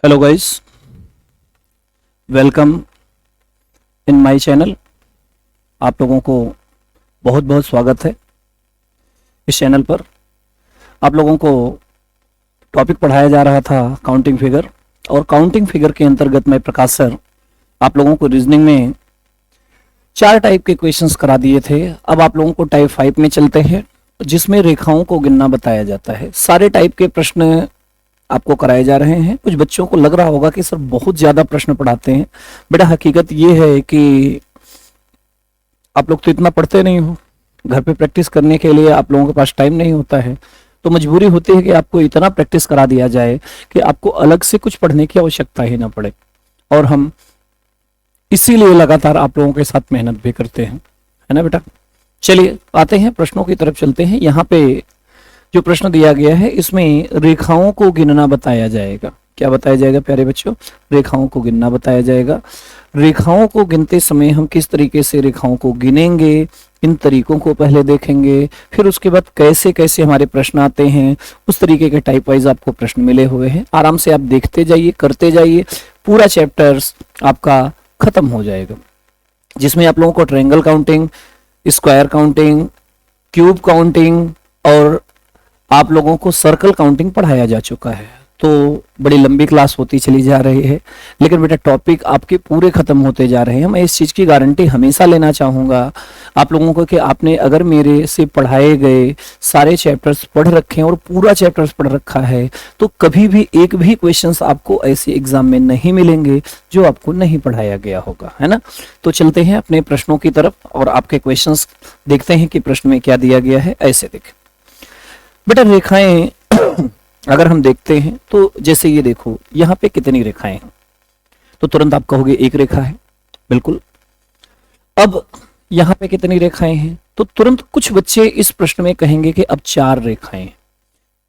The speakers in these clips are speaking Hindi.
Hello guys, welcome in my channel. आप लोगों को बहुत बहुत स्वागत है इस चैनल पर। आप लोगों को टॉपिक पढ़ाया जा रहा था काउंटिंग फिगर, और काउंटिंग फिगर के अंतर्गत मैं प्रकाश सर आप लोगों को रीजनिंग में 4 टाइप के क्वेश्चंस करा दिए थे। अब आप लोगों को टाइप 5 में चलते हैं, जिसमें रेखाओं को गिनना बताया जाता है। सारे टाइप के प्रश्न आपको कराए जा रहे हैं। कुछ बच्चों को लग रहा होगा कि सर बहुत ज्यादा प्रश्न पढ़ाते हैं। बेटा हकीकत ये है कि आप लोग तो इतना पढ़ते नहीं हो, घर पे प्रैक्टिस करने के लिए आप लोगों के पास टाइम नहीं होता है, तो मजबूरी होती है कि आपको इतना प्रैक्टिस करा दिया जाए कि आपको अलग से कुछ पढ़ने की आवश्यकता ही ना पड़े। और हम इसीलिए लगातार आप लोगों के साथ मेहनत भी करते हैं, है ना बेटा। चलिए आते हैं प्रश्नों की तरफ चलते हैं। यहाँ पे जो प्रश्न दिया गया है इसमें रेखाओं को गिनना बताया जाएगा। क्या बताया जाएगा प्यारे बच्चों? रेखाओं को गिनना बताया जाएगा। रेखाओं को गिनते समय हम किस तरीके से रेखाओं को गिनेंगे, इन तरीकों को पहले देखेंगे, फिर उसके बाद कैसे कैसे हमारे प्रश्न आते हैं, उस तरीके के टाइप वाइज आपको प्रश्न मिले हुए हैं। आराम से आप देखते जाइए, करते जाइए, पूरा चैप्टर्स आपका खत्म हो जाएगा, जिसमें आप लोगों को triangle counting, square counting, cube counting और आप लोगों को सर्कल काउंटिंग पढ़ाया जा चुका है। तो बड़ी लंबी क्लास होती चली जा रही है, लेकिन बेटा टॉपिक आपके पूरे खत्म होते जा रहे हैं। मैं इस चीज़ की गारंटी हमेशा लेना चाहूँगा आप लोगों को कि आपने अगर मेरे से पढ़ाए गए सारे चैप्टर्स पढ़ रखे हैं और पूरा चैप्टर्स पढ़ रखा है, तो कभी भी एक भी क्वेश्चंस आपको ऐसे एग्जाम में नहीं मिलेंगे जो आपको नहीं पढ़ाया गया होगा, है ना। तो चलते हैं अपने प्रश्नों की तरफ और आपके क्वेश्चंस देखते हैं कि प्रश्न में क्या दिया गया है। ऐसे देखें बेटा, रेखाएं अगर हम देखते हैं तो जैसे ये देखो, यहाँ पे कितनी रेखाएं हैं, तो तुरंत आप कहोगे एक रेखा है, बिल्कुल। अब यहाँ पे कितनी रेखाएं हैं, तो तुरंत कुछ बच्चे इस प्रश्न में कहेंगे कि अब 4 रेखाएं।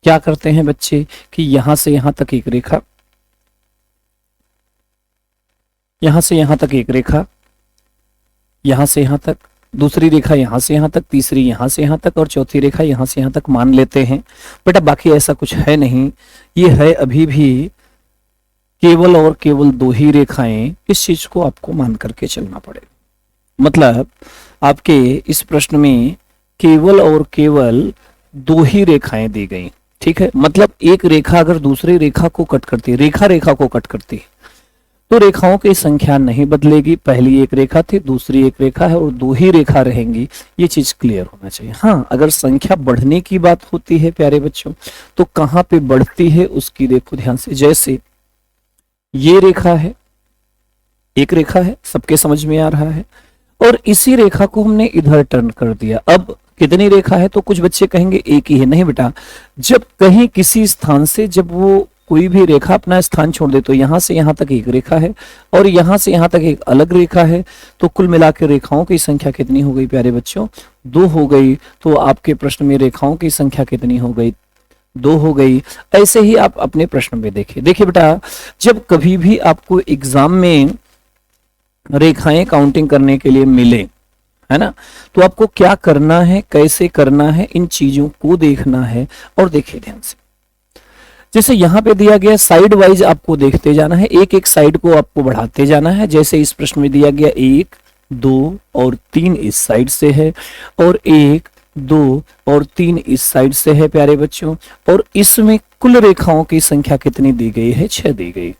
क्या करते हैं बच्चे कि यहां से यहां तक एक रेखा, यहां से यहां तक एक रेखा, यहां से यहां तक दूसरी रेखा, यहां से यहां तक तीसरी, यहां से यहां तक और चौथी रेखा यहां से यहां तक मान लेते हैं। बेटा बाकी ऐसा कुछ है नहीं, ये है अभी भी केवल और केवल 2 ही रेखाएं। इस चीज को आपको मान करके चलना पड़ेगा। मतलब आपके इस प्रश्न में केवल और केवल 2 ही रेखाएं दी गई, ठीक है। मतलब एक रेखा अगर दूसरी रेखा को कट करती है, रेखा को कट करती है, तो रेखाओं की संख्या नहीं बदलेगी। पहली एक रेखा थी, दूसरी एक रेखा है और 2 ही रेखा रहेंगी। ये चीज क्लियर होना चाहिए। हाँ, अगर संख्या बढ़ने की बात होती है प्यारे बच्चों, तो कहां पे बढ़ती है उसकी देखो ध्यान से। जैसे ये रेखा है, एक रेखा है, सबके समझ में आ रहा है, और इसी रेखा को हमने इधर टर्न कर दिया। अब कितनी रेखा है, तो कुछ बच्चे कहेंगे एक ही है। नहीं बेटा, जब कहीं किसी स्थान से जब वो कोई भी रेखा अपना स्थान छोड़ दे, तो यहां से यहां तक एक रेखा है और यहां से यहां तक एक अलग रेखा है, तो कुल मिलाकर रेखाओं की संख्या कितनी हो गई प्यारे बच्चों? 2 हो गई। तो आपके प्रश्न में रेखाओं की संख्या कितनी हो गई? 2 हो गई। ऐसे ही आप अपने प्रश्न में देखिए बेटा, जब कभी भी आपको एग्जाम में रेखाएं काउंटिंग करने के लिए मिले, है ना, तो आपको क्या करना है, कैसे करना है, इन चीजों को देखना है। और देखिए ध्यान से, जैसे यहां पे दिया गया साइड वाइज आपको देखते जाना है, एक एक साइड को आपको बढ़ाते जाना है। जैसे इस प्रश्न में दिया गया 1, 2 और 3 इस साइड से है, और 1, 2 और 3 इस साइड से है प्यारे बच्चों। और इसमें कुल रेखाओं की संख्या कितनी दी गई है? 6 दी गई।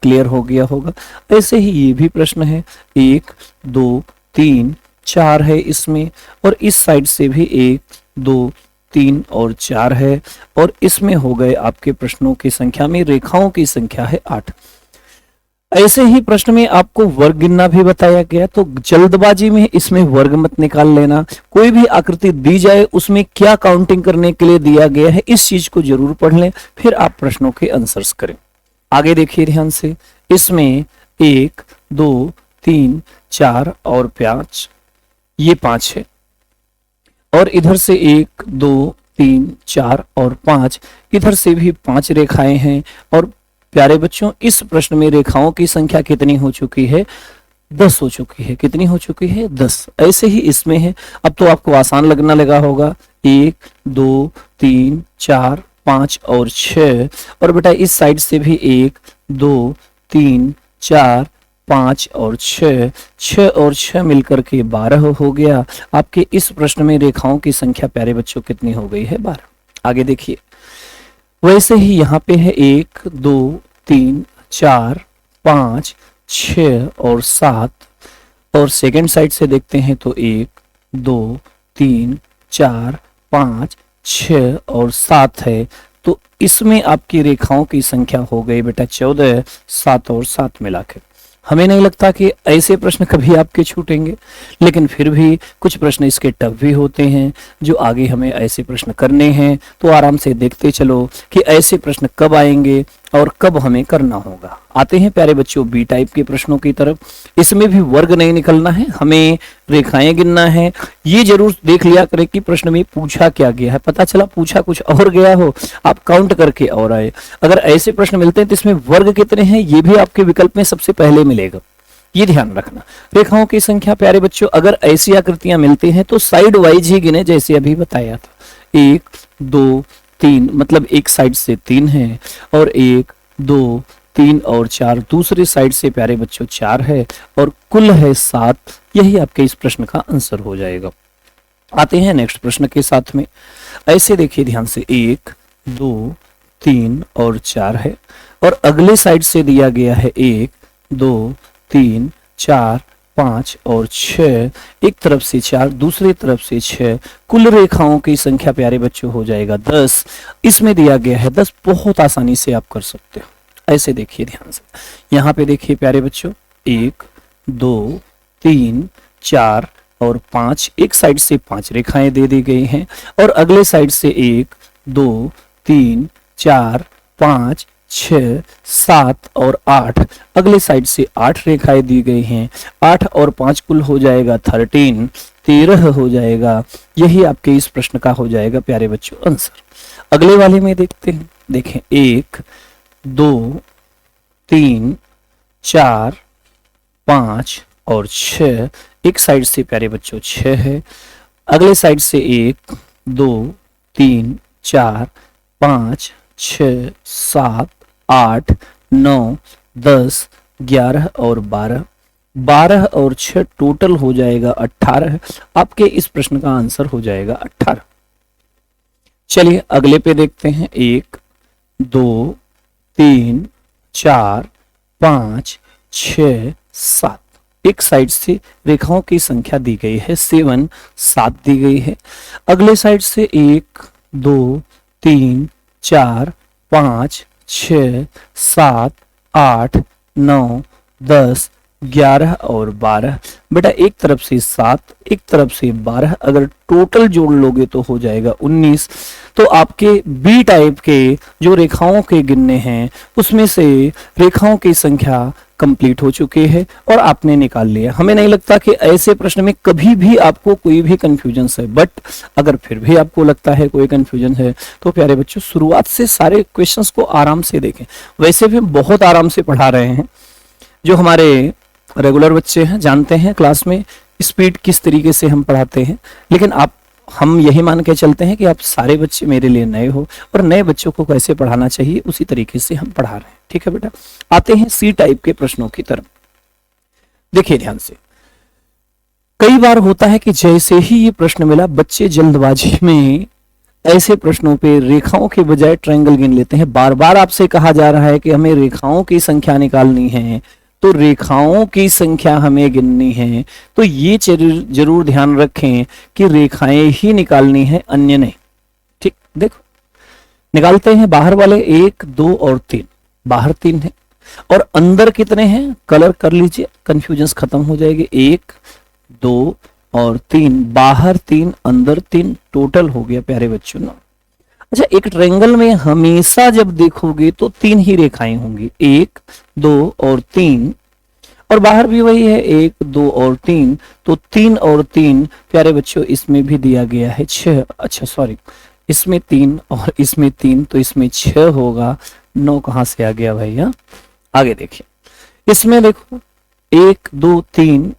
क्लियर हो गया होगा। ऐसे ही ये भी प्रश्न है, 1, 2, 3, 4 है इसमें, और इस साइड से भी 1, 2, 3 और 4 है, और इसमें हो गए आपके प्रश्नों की संख्या में रेखाओं की संख्या है 8। ऐसे ही प्रश्न में आपको वर्ग गिनना भी बताया गया, तो जल्दबाजी में इसमें वर्ग मत निकाल लेना। कोई भी आकृति दी जाए उसमें क्या काउंटिंग करने के लिए दिया गया है, इस चीज को जरूर पढ़ लें, फिर आप प्रश्नों के आंसर्स करें। आगे देखिए ध्यान से, इसमें 1, 2, 3, 4 और 5, ये 5 है, और इधर से 1, 2, 3, 4 और 5, इधर से भी 5 रेखाएं हैं। और प्यारे बच्चों, इस प्रश्न में रेखाओं की संख्या कितनी हो चुकी है? 10 हो चुकी है। कितनी हो चुकी है? 10। ऐसे ही इसमें है। अब तो आपको आसान लगना लगा होगा, 1, 2, 3, 4, 5 और 6, और बेटा इस साइड से भी 1, 2 3 4 5 और 6, 6 और 6 मिलकर के 12 हो गया। आपके इस प्रश्न में रेखाओं की संख्या प्यारे बच्चों कितनी हो गई है? 12। आगे देखिए, वैसे ही यहाँ पे है 1 2 3 4 5 6 और 7, और सेकेंड साइड से देखते हैं तो 1 2 3 4 5 6 और 7 है। तो इसमें आपकी रेखाओं की संख्या हो गई बेटा 14, 7 और 7 मिलाकर। हमें नहीं लगता कि ऐसे प्रश्न कभी आपके छूटेंगे, लेकिन फिर भी कुछ प्रश्न इसके टफ भी होते हैं जो आगे हमें ऐसे प्रश्न करने हैं। तो आराम से देखते चलो कि ऐसे प्रश्न कब आएंगे और कब हमें करना होगा। आते हैं प्यारे बच्चों बी टाइप के प्रश्नों की तरफ। इसमें भी वर्ग नहीं निकलना है, हमें रेखाएं गिनना है। ये जरूर देख लिया करें कि प्रश्न में पूछा क्या गया है। पता चला पूछा कुछ और गया हो, आप काउंट करके और आए। अगर ऐसे प्रश्न मिलते हैं तो इसमें वर्ग कितने हैं ये भी आपके विकल्प में सबसे पहले मिलेगा, ये ध्यान रखना। रेखाओं की संख्या प्यारे बच्चों, अगर ऐसी आकृतियां मिलती हैं तो साइड वाइज ही गिने, जैसे अभी बताया था। 1 2 3 मतलब एक साइड से 3 है, और 1 2 3 और 4 दूसरे साइड से प्यारे बच्चों 4 है, और कुल है 7। यही आपके इस प्रश्न का आंसर हो जाएगा। आते हैं नेक्स्ट प्रश्न के साथ में। ऐसे देखिए ध्यान से, 1 2 3 और 4 है, और अगले साइड से दिया गया है 1 2 3 4 5 और 6, एक तरफ से 4 दूसरी तरफ से 6, कुल रेखाओं की संख्या प्यारे बच्चों हो जाएगा 10। इसमें दिया गया है 10, बहुत आसानी से आप कर सकते हो। ऐसे देखिए ध्यान से, यहाँ पे देखिए प्यारे बच्चों 1 2 3 4 और 5, एक साइड से 5 रेखाएं दे दी गई हैं, और अगले साइड से 1 2 3 4 5 6 7 और 8, अगले साइड से 8 रेखाएं दी गई हैं। 8 और 5 कुल हो जाएगा 13, 13 हो जाएगा। यही आपके इस प्रश्न का हो जाएगा प्यारे बच्चों आंसर। अगले वाले में देखते हैं, देखें 1 2 3 4 5 और 6, एक साइड से प्यारे बच्चों 6 है, अगले साइड से 1 2 3 4 5 6 7 8 9 10 11 और 12, 12 और 6 टोटल हो जाएगा 18। आपके इस प्रश्न का आंसर हो जाएगा 18। चलिए अगले पे देखते हैं, 1 2 3 4 5 6 7, एक साइड से रेखाओं की संख्या दी गई है 7, 7 दी गई है। अगले साइड से 1 2 3 4 5 6 7 8 9 10 11 और 12। बेटा एक तरफ से 7 एक तरफ से 12, अगर टोटल जोड़ लोगे तो हो जाएगा 19। तो आपके बी टाइप के जो रेखाओं के गिनने हैं उसमें से रेखाओं की संख्या कंप्लीट हो चुकी है और आपने निकाल लिया। हमें नहीं लगता कि ऐसे प्रश्न में कभी भी आपको कोई भी कंफ्यूजन है, बट अगर फिर भी आपको लगता है कोई कंफ्यूजन है तो प्यारे बच्चों शुरुआत से सारे क्वेश्चंस को आराम से देखें। वैसे भी हम बहुत आराम से पढ़ा रहे हैं, जो हमारे रेगुलर बच्चे हैं जानते हैं क्लास में स्पीड किस तरीके से हम पढ़ाते हैं, लेकिन हम यही मान के चलते हैं कि आप सारे बच्चे मेरे लिए नए हो और नए बच्चों को कैसे पढ़ाना चाहिए उसी तरीके से हम पढ़ा रहे हैं। ठीक है बेटा, आते हैं सी टाइप के प्रश्नों की तरफ। देखिए ध्यान से, कई बार होता है कि जैसे ही ये प्रश्न मिला बच्चे जल्दबाजी में ऐसे प्रश्नों पे रेखाओं के बजाय ट्रायंगल गिन लेते हैं। बार बार आपसे कहा जा रहा है कि हमें रेखाओं की संख्या निकालनी है, तो रेखाओं की संख्या हमें गिननी है, तो ये जरूर ध्यान रखें कि रेखाएं ही निकालनी है, अन्य नहीं। ठीक, देखो निकालते हैं। बाहर वाले 1 2 और 3, बाहर 3 है और अंदर कितने हैं, कलर कर लीजिए, कंफ्यूजन खत्म हो जाएगी। 1 2 और 3, बाहर 3 अंदर 3, टोटल हो गया प्यारे बच्चों ना। अच्छा, एक ट्रायंगल में हमेशा जब देखोगे तो 3 ही रेखाएं होंगी, 1 2 और 3, और बाहर भी वही है 1 2 और 3, तो 3 और 3 प्यारे बच्चों इसमें भी दिया गया है 6। अच्छा सॉरी, इसमें 3 और इसमें 3, तो इसमें 6 होगा। 9 कहां से आ गया भैया? आगे देखिए, इसमें देखो 1 2 3,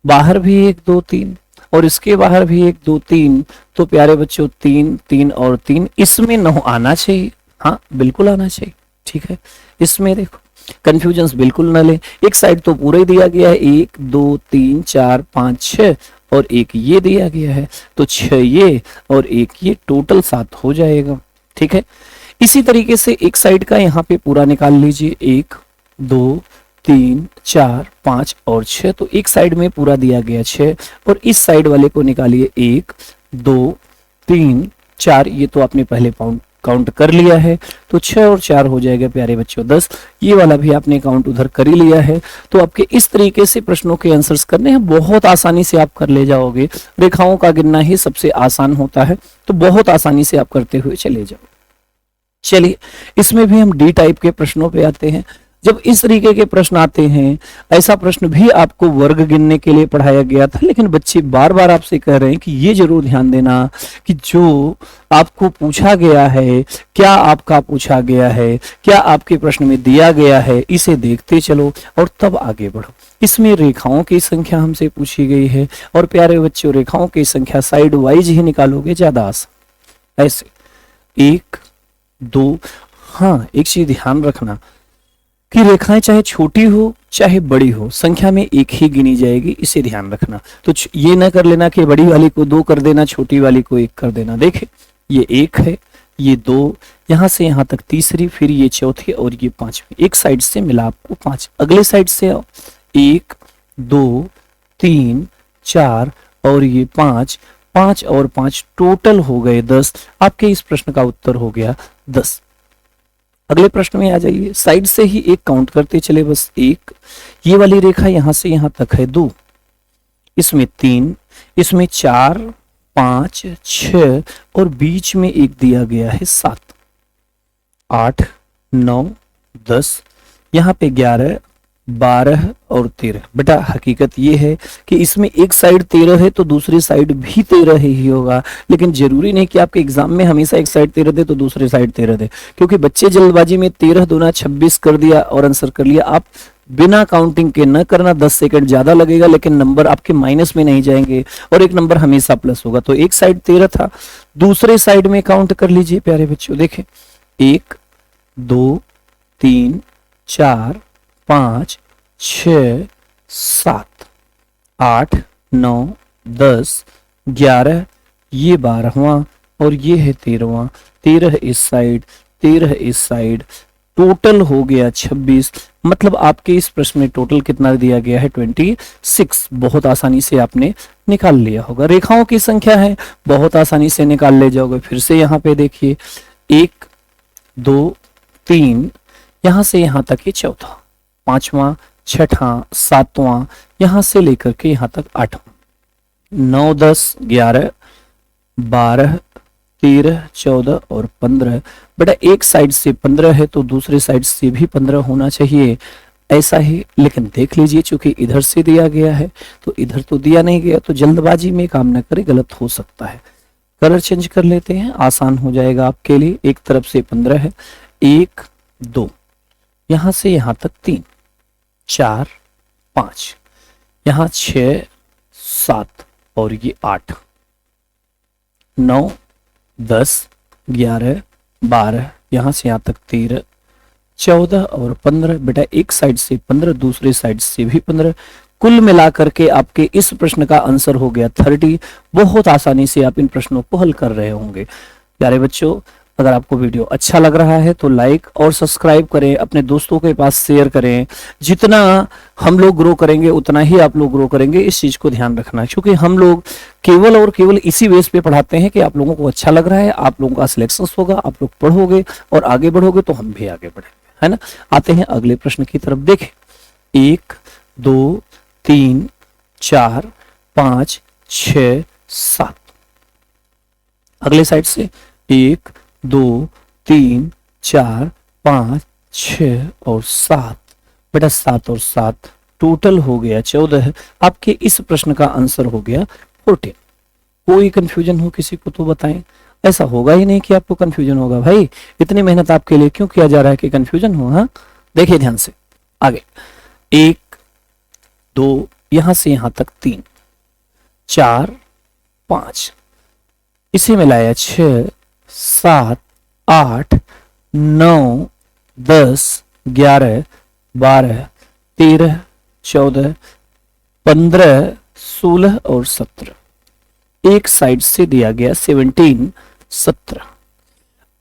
बाहर भी 1 2 3 और इसके बाहर भी 1 2 3, तो प्यारे बच्चों 3 3 और 3, इसमें 9 आना चाहिए। हाँ बिल्कुल आना चाहिए। ठीक है, इसमें देखो कंफ्यूजन बिल्कुल न ले। एक साइड तो पूरा ही दिया गया है, 1 2 3 4 5 6 और एक ये दिया गया है, तो 6 ये और एक ये, टोटल 7 हो जाएगा। ठीक है, इसी तरीके से एक साइड का यहाँ पे पूरा निकाल लीजिए, 1 2 3 4 5 और 6, तो एक साइड में पूरा दिया गया 6 और इस साइड वाले को निकालिए 1 2 3 4, ये तो आपने पहले काउंट कर लिया है, तो 6 और 4 हो जाएगा प्यारे बच्चों 10। ये वाला भी आपने काउंट उधर कर ही लिया है। तो आपके इस तरीके से प्रश्नों के आंसर्स करने हैं, बहुत आसानी से आप कर ले जाओगे। रेखाओं का गिनना ही सबसे आसान होता है, तो बहुत आसानी से आप करते हुए चले जाओ। चलिए, इसमें भी हम डी टाइप के प्रश्नों पे आते हैं। जब इस तरीके के प्रश्न आते हैं, ऐसा प्रश्न भी आपको वर्ग गिनने के लिए पढ़ाया गया था, लेकिन बच्चे बार बार आपसे कह रहे हैं कि ये जरूर ध्यान देना कि जो आपको पूछा गया है, क्या आपका पूछा गया है, क्या आपके प्रश्न में दिया गया है, इसे देखते चलो और तब आगे बढ़ो। इसमें रेखाओं की संख्या हमसे पूछी गई है और प्यारे बच्चों, रेखाओं की संख्या साइड वाइज ही निकालोगे ज्यादा आसान। ऐसे 1 2, हाँ एक चीज ध्यान रखना कि रेखाएं चाहे छोटी हो चाहे बड़ी हो, संख्या में एक ही गिनी जाएगी, इसे ध्यान रखना। तो ये ना कर लेना कि बड़ी वाली को 2 कर देना, छोटी वाली को 1 कर देना। देखे, ये 1 है, ये 2, यहां से यहां तक तीसरी, फिर ये चौथी और ये पांचवी। एक साइड से मिला आपको 5, अगले साइड से आओ, 1 2 3 4 और ये 5, 5 और 5 टोटल हो गए 10। आपके इस प्रश्न का उत्तर हो गया 10। अगले प्रश्न में आ जाइए, साइड से ही एक काउंट करते चले, बस 1, ये वाली रेखा यहां से यहां तक है 2, इसमें 3, इसमें 4 5 6 और बीच में एक दिया गया है 7 8 9 10, यहाँ पे 11 12 और 13। बेटा हकीकत ये है कि इसमें एक साइड 13 है तो दूसरी साइड भी 13 ही होगा, लेकिन जरूरी नहीं कि आपके एग्जाम में हमेशा एक साइड 13 दे तो दूसरी साइड 13 दे, क्योंकि बच्चे जल्दबाजी में 13 दूना 26 कर दिया और आंसर कर लिया। आप बिना काउंटिंग के न करना, 10 सेकंड ज्यादा लगेगा लेकिन नंबर आपके माइनस में नहीं जाएंगे और एक नंबर हमेशा प्लस होगा। तो एक साइड 13 था, दूसरे साइड में काउंट कर लीजिए प्यारे बच्चों। देखें, 1 2 3 4 5 6 7 8 9 10 11, ये 12वां और ये है 13वां। 13 इस साइड, 13 इस साइड, टोटल हो गया 26। मतलब आपके इस प्रश्न में टोटल कितना दिया गया है 26। बहुत आसानी से आपने निकाल लिया होगा। रेखाओं की संख्या है, बहुत आसानी से निकाल ले जाओगे। फिर से यहाँ पे देखिए, 1 2 3, यहां से यहां तक ये चौथा, 5वां 6वां 7वां, यहां से लेकर के यहां तक 8वां, 9 10 11 12 13 14 और 15। बेटा एक साइड से 15 है तो दूसरे साइड से भी 15 होना चाहिए, ऐसा ही। लेकिन देख लीजिए, चूंकि इधर से दिया गया है तो इधर तो दिया नहीं गया, तो जल्दबाजी में काम न करे, गलत हो सकता है। कलर चेंज कर लेते हैं, आसान हो जाएगा आपके लिए। एक तरफ से 15 है, 1 2, यहां से यहां तक 3 4 5, यहां 6 7 और ये 8 9 10 11 12, यहां से यहां तक 13 14 और 15। बेटा एक साइड से 15, दूसरे साइड से भी 15, कुल मिलाकर के आपके इस प्रश्न का आंसर हो गया 30। बहुत आसानी से आप इन प्रश्नों को हल कर रहे होंगे। प्यारे बच्चों, अगर आपको वीडियो अच्छा लग रहा है तो लाइक और सब्सक्राइब करें, अपने दोस्तों के पास शेयर करें। जितना हम लोग ग्रो करेंगे उतना ही आप लोग ग्रो करेंगे, इस चीज को ध्यान रखना। क्योंकि हम लोग केवल और केवल इसी बेस पे पढ़ाते हैं कि आप लोगों को अच्छा लग रहा है, आप लोगों का सिलेक्शन होगा, आप लोग पढ़ोगे और आगे बढ़ोगे तो हम भी आगे बढ़ेंगे, है ना। आते हैं अगले प्रश्न की तरफ। देखें, 1 2 3 4 5 6 7, अगले साइड से 1 2 3 4 5 6 और 7। बेटा 7 और 7 टोटल हो गया 14। आपके इस प्रश्न का आंसर हो गया 14। कोई कंफ्यूजन हो किसी को तो बताएं। ऐसा होगा ही नहीं कि आपको कंफ्यूजन होगा, भाई इतनी मेहनत आपके लिए क्यों किया जा रहा है कि कंफ्यूजन हो। हाँ देखिए ध्यान से आगे, 1 2, यहां से यहां तक 3 4 5, इसे मिलाया 6 7 8 9 10 11 12, 13, 14, 15, 16 और 17। एक साइड से दिया गया 17, 17।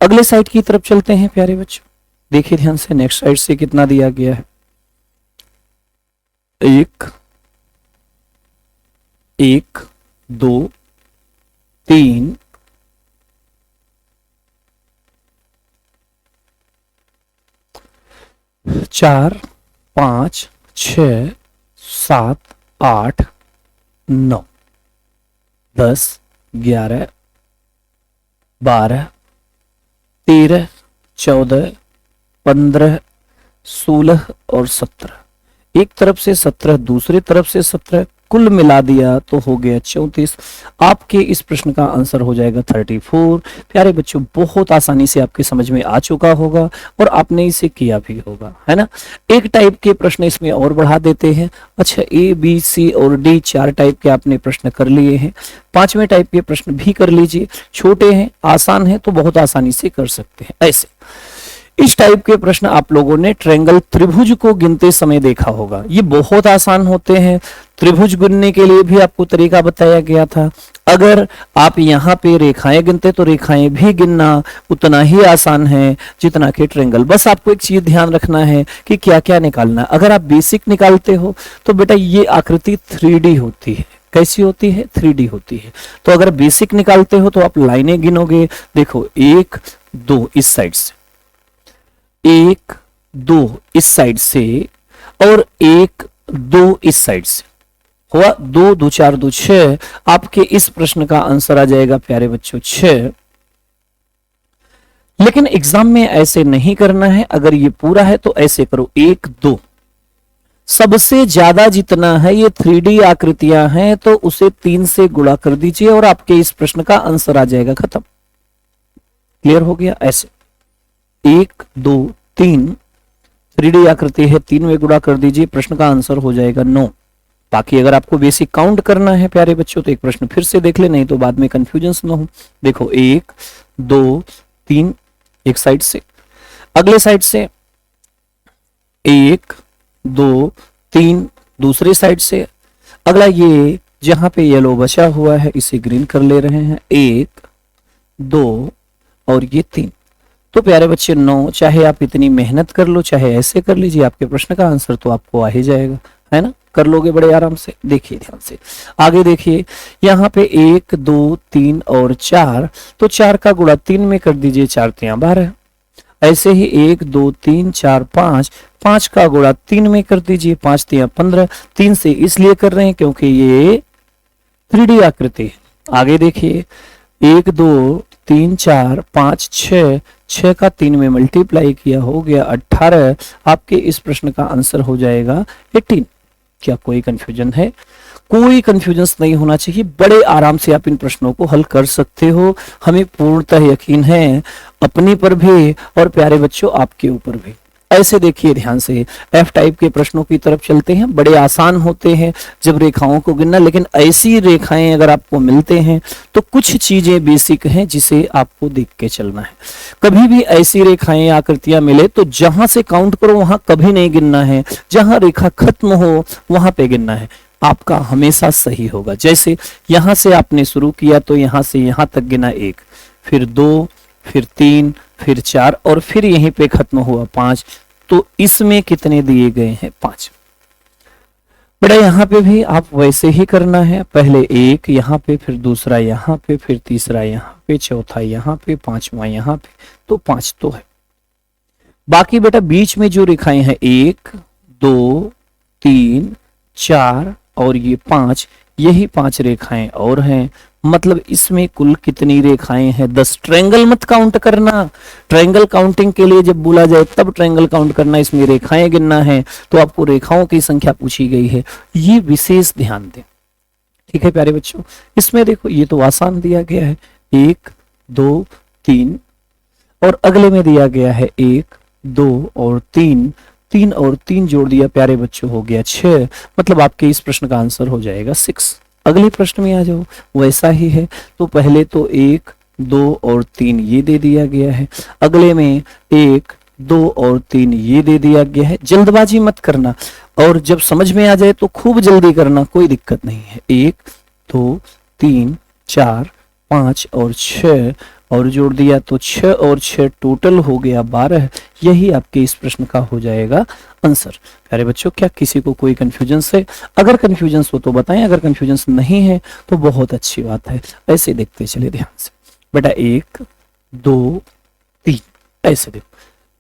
अगले साइड की तरफ चलते हैं प्यारे बच्चों, देखिए ध्यान से नेक्स्ट साइड से कितना दिया गया है। 1, 1, 2, 3, 4, 5, 6, 7, 8, 9, 10, 11, 12, 13, 14, 15, 16 और 17। एक तरफ से 17, दूसरी तरफ से 17, कुल मिला दिया तो हो गया 34। आपके इस प्रश्न का आंसर हो जाएगा 34। प्यारे बच्चों, बहुत आसानी से आपके समझ में आ चुका होगा और आपने इसे किया भी होगा, है ना। एक टाइप के प्रश्न इसमें और बढ़ा देते हैं। अच्छा, ए, बी, सी और डी 4 टाइप के आपने प्रश्न कर लिए हैं। 5वें टाइप के प्रश्न भी कर लीजिए। छोटे हैं, आसान है, तो बहुत आसानी से कर सकते हैं। ऐसे इस टाइप के प्रश्न आप लोगों ने ट्रायंगल त्रिभुज को गिनते समय देखा होगा। ये बहुत आसान होते हैं। त्रिभुज गिनने के लिए भी आपको तरीका बताया गया था। अगर आप यहाँ पे रेखाएं गिनते तो रेखाएं भी गिनना उतना ही आसान है जितना कि ट्रायंगल। बस आपको एक चीज ध्यान रखना है कि क्या क्या निकालना। अगर आप बेसिक निकालते हो तो बेटा ये आकृति 3D होती है। कैसी होती है? 3D होती है। तो अगर बेसिक निकालते हो तो आप लाइनें गिनोगे। देखो 1, 2 इस साइड से, 1, 2 इस साइड से और 1, 2 इस साइड से। हुआ 2, 2, 4, 2, 6। आपके इस प्रश्न का आंसर आ जाएगा प्यारे बच्चों 6। लेकिन एग्जाम में ऐसे नहीं करना है। अगर ये पूरा है तो ऐसे करो 1, 2। सबसे ज्यादा जितना है ये 3D आकृतियां हैं तो उसे 3 से गुणा कर दीजिए और आपके इस प्रश्न का आंसर आ जाएगा। खत्म। क्लियर हो गया? ऐसे 1, 2, 3 3D आकृति है, 3 में गुणा कर दीजिए, प्रश्न का आंसर हो जाएगा 9। बाकी अगर आपको बेसिक काउंट करना है प्यारे बच्चों तो एक प्रश्न फिर से देख ले, नहीं तो बाद में कंफ्यूजन ना हो। देखो 1, 2, 3 एक साइड से, अगले साइड से 1, 2, 3 दूसरे साइड से, अगला ये जहां पे येलो बचा हुआ है इसे ग्रीन कर ले रहे हैं। 1, 2 और ये 3। तो प्यारे बच्चे 9। चाहे आप इतनी मेहनत कर लो चाहे ऐसे कर लीजिए, आपके प्रश्न का आंसर तो आपको आ ही जाएगा, है ना। कर लोगे बड़े आराम से। देखिए ध्यान से आगे देखिए, यहाँ पे 1, 2, 3 और 4। तो 4 का गुणा 3 में कर दीजिए, 4 3 12। ऐसे ही 1, 2, 3, 4, 5। 5 का गुणा 3 में कर दीजिए, 5 3 15। 3 से इसलिए कर रहे हैं क्योंकि ये 3D आकृति है। आगे देखिए 1, 2, 3, 4, 5, 6। 6 का 3 में मल्टीप्लाई किया हो गया 18। आपके इस प्रश्न का आंसर हो जाएगा 18। क्या कोई कंफ्यूजन है? कोई कंफ्यूजन नहीं होना चाहिए। बड़े आराम से आप इन प्रश्नों को हल कर सकते हो। हमें पूर्णतः यकीन है अपने पर भी और प्यारे बच्चों आपके ऊपर भी। ऐसे देखिए ध्यान से एफ टाइप के प्रश्नों की तरफ चलते हैं। बड़े आसान होते हैं जब रेखाओं को गिनना, लेकिन ऐसी रेखाएं अगर आपको मिलते हैं तो कुछ चीजें बेसिक हैं जिसे आपको देख के चलना है। कभी भी ऐसी रेखाएं आकृतियां मिले तो जहां से काउंट करो वहां कभी नहीं गिनना है, जहां रेखा खत्म हो वहां पे गिनना है। आपका हमेशा सही होगा। जैसे यहां से आपने शुरू किया तो यहां से यहां तक गिना 1, फिर 2, फिर 3, फिर 4 और फिर यहीं पे खत्म हुआ 5। तो इसमें कितने दिए गए हैं? 5। बेटा यहाँ पे भी आप वैसे ही करना है। पहले 1 यहाँ पे, फिर दूसरा यहाँ पे, फिर तीसरा यहाँ पे, चौथा यहाँ पे, 5वां यहाँ पे। तो 5 तो है। बाकी बेटा बीच में जो रेखाएं हैं 1, 2, 3, 4 और ये 5, यही 5 रेखाएं और हैं। मतलब इसमें कुल कितनी रेखाएं हैं? 10। ट्रायंगल मत काउंट करना। ट्रायंगल काउंटिंग के लिए जब बोला जाए तब ट्रायंगल काउंट करना, इसमें रेखाएं गिनना है तो आपको रेखाओं की संख्या पूछी गई है, ये विशेष ध्यान दें। ठीक है प्यारे बच्चों, इसमें देखो ये तो आसान दिया गया है 1, 2, 3 और अगले में दिया गया है 1, 2 और 3। 3 और 3 जोड़ दिया प्यारे बच्चों, हो गया 6। मतलब आपके इस प्रश्न का आंसर हो जाएगा 6। अगले प्रश्न में आ जाओ, वैसा ही है। तो पहले तो 1, 2 और 3 ये दे दिया गया है। अगले में 1, 2 और 3 ये दे दिया गया है। जल्दबाजी मत करना और जब समझ में आ जाए तो खूब जल्दी करना, कोई दिक्कत नहीं है। 1 2 3 4 5 और 6 और जोड़ दिया तो 6 और 6 टोटल हो गया 12। यही आपके इस प्रश्न का हो जाएगा आंसर। प्यारे बच्चों, क्या किसी को कोई कंफ्यूजन है? अगर कंफ्यूजन हो तो बताएं, अगर कंफ्यूजन नहीं है तो बहुत अच्छी बात है। ऐसे देखते चले ध्यान से बेटा, 1 2 3 ऐसे देखो,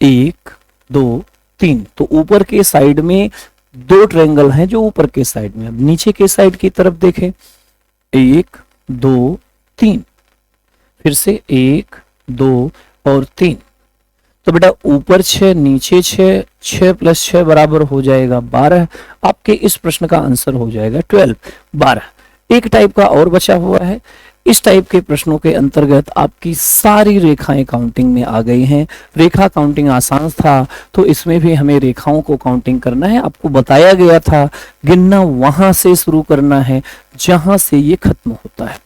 1 2 3। तो ऊपर के साइड में 2 ट्रायंगल हैं जो ऊपर के साइड में। अब नीचे के साइड की तरफ देखें, 1 2 3, फिर से 1 2 और 3। तो बेटा ऊपर 6 नीचे 6, 6 + 6 बराबर हो जाएगा 12। आपके इस प्रश्न का आंसर हो जाएगा 12 12। एक टाइप का और बचा हुआ है। इस टाइप के प्रश्नों के अंतर्गत आपकी सारी रेखाएं काउंटिंग में आ गई हैं। रेखा काउंटिंग आसान था तो इसमें भी हमें रेखाओं को काउंटिंग करना है। आपको बताया गया था गिनना वहां से शुरू करना है जहां से ये खत्म होता है,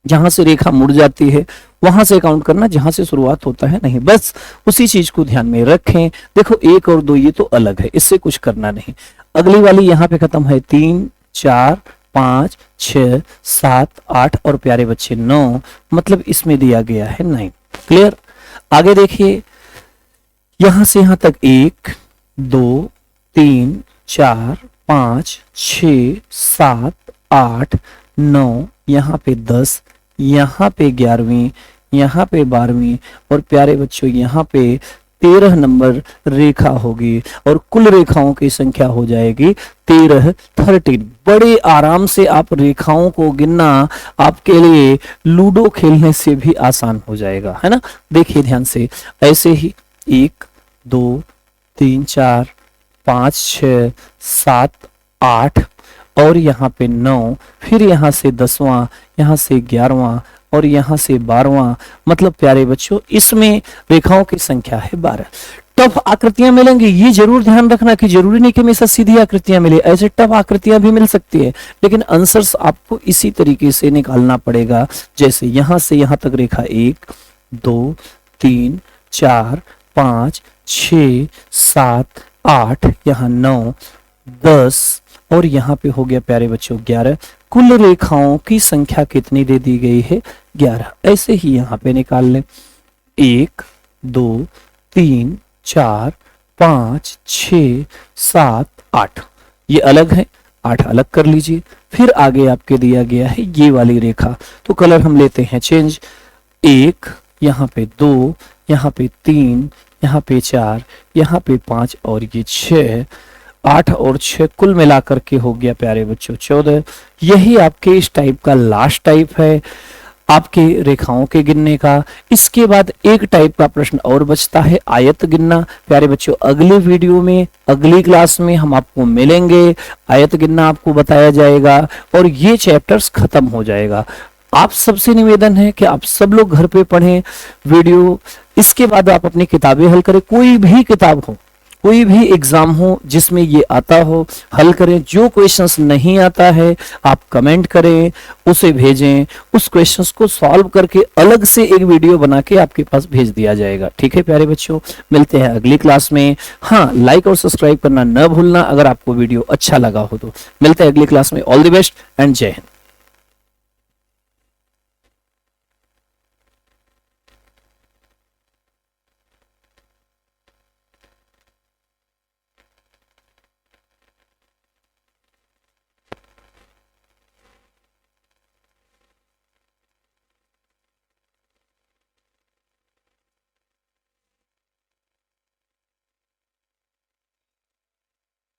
जहां से रेखा मुड़ जाती है वहां से काउंट करना, जहां से शुरुआत होता है नहीं। बस उसी चीज को ध्यान में रखें। देखो 1 और 2 ये तो अलग है, इससे कुछ करना नहीं। अगली वाली यहाँ पे खत्म है 3 4 5 6 7 8 और प्यारे बच्चे 9, मतलब इसमें दिया गया है 9। क्लियर? आगे देखिए, यहां से यहां तक 1 2 3 4 5 6 7 8 9, यहाँ पे 10, यहाँ पे 11वीं, यहाँ पे 12वीं और प्यारे बच्चों यहाँ पे 13 नंबर रेखा होगी और कुल रेखाओं की संख्या हो जाएगी 13 बड़े आराम से आप रेखाओं को गिनना आपके लिए लूडो खेलने से भी आसान हो जाएगा, है ना। देखिए ध्यान से, ऐसे ही 1 2 3 4 5 6 7 8 और यहाँ पे 9, फिर यहाँ से 10वां, यहाँ से 11वां और यहाँ से 12वां, मतलब प्यारे बच्चों इसमें रेखाओं की संख्या है 12। टफ आकृतियां मिलेंगी, ये जरूर ध्यान रखना कि जरूरी नहीं कि हमेशा सीधी आकृतियां मिले, ऐसे टफ आकृतियां भी मिल सकती है, लेकिन आंसर्स आपको इसी तरीके से निकालना पड़ेगा। जैसे यहां से यहां तक रेखा 1 2 3 4 5 6 7 8, यहाँ 9 10 और यहाँ पे हो गया प्यारे बच्चों 11। कुल रेखाओं की संख्या कितनी दे दी गई है? 11। ऐसे ही यहाँ पे निकाल लें, 1 2 3 4 5 6 7 8, ये अलग है, 8 अलग कर लीजिए। फिर आगे आपके दिया गया है ये वाली रेखा, तो कलर हम लेते हैं चेंज। 1, यहाँ पे 2, यहाँ पे 3, यहाँ पे 4, यहाँ पे 5 और ये 6। 8 और 6 कुल मिलाकर के हो गया प्यारे बच्चों 14। यही आपके इस टाइप का लास्ट टाइप है आपके रेखाओं के गिनने का। इसके बाद एक टाइप का प्रश्न और बचता है आयत गिनना। प्यारे बच्चों अगले वीडियो में अगली क्लास में हम आपको मिलेंगे, आयत गिनना आपको बताया जाएगा और ये चैप्टर्स खत्म हो जाएगा। आप सबसे निवेदन है कि आप सब लोग घर पे पढ़ें वीडियो, इसके बाद आप अपनी किताबें हल करें। कोई भी किताब हो, कोई भी एग्जाम हो जिसमें ये आता हो, हल करें। जो क्वेश्चंस नहीं आता है आप कमेंट करें, उसे भेजें, उस क्वेश्चंस को सॉल्व करके अलग से एक वीडियो बना के आपके पास भेज दिया जाएगा। ठीक है प्यारे बच्चों, मिलते हैं अगली क्लास में। हाँ, लाइक और सब्सक्राइब करना न भूलना अगर आपको वीडियो अच्छा लगा हो तो। मिलते हैं अगली क्लास में। ऑल द बेस्ट एंड जय हिंद।